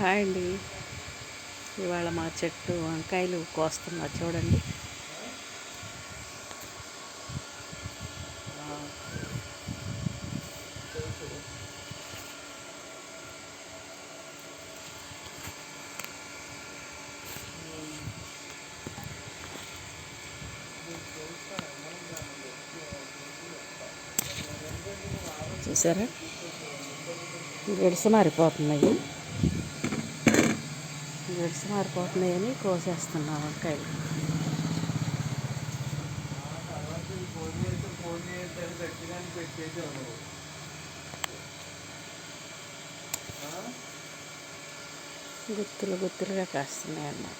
Hi అండి. ఇవాళ మా చెట్టు వంకాయలు కోస్తున్నా చూడండి. చూసారా, మారిపోతున్నాయి మారిపోతున్నాయని కోసేస్తున్నా వంకాయలు. గుత్తులుగా కాస్తున్నాయి అన్నమాట.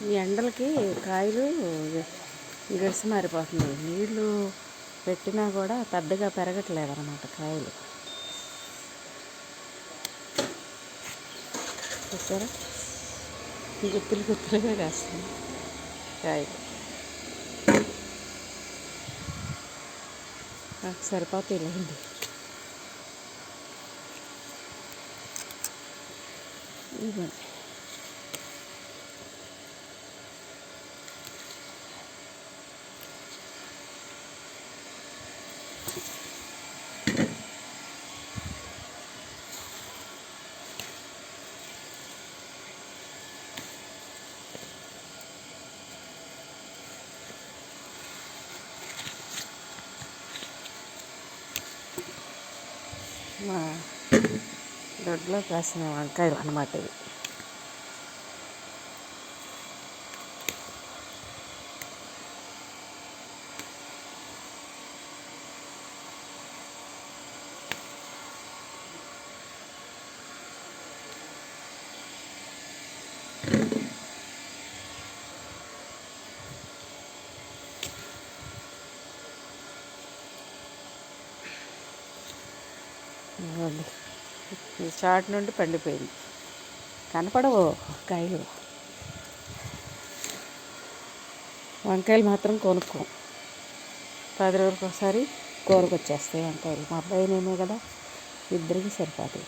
ఈ ఎండలకి కాయలు మారిపోతున్నాయి. నీళ్ళు పెట్టినా కూడా పెద్దగా పెరగట్లేదు అన్నమాట కాయలు. చూసారా, గుత్తులుగా కాస్తున్నాయి కాయలు. నాకు సరిపోతాయి లేండి. ఇవ్వండి. మా దొడ్లో కాసిన వంకాయలు అన్నమాట ఇవి. ఈ చాట్ నుండి పండిపోయింది. కనపడవు కాయలు. వంకాయలు మాత్రం కొనుక్కో. 10 రోజులకు ఒకసారి కూరకు వచ్చేస్తాయి వంకాయలు. మా అబ్బాయినేమో కదా, ఇద్దరికి సరిపోతాయి.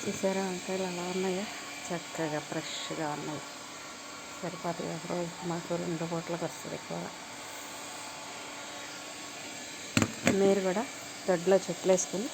చూసారా, వంకాయలు అలా ఉన్నాయా, చక్కగా ఫ్రెష్గా ఉన్నాయి. సరిపోతాయి. ఒక రోజు మాకు 2 పూటలకు వస్తుంది ఎక్కువ. మీరు కూడా దొడ్లో చెట్లు వేసుకుని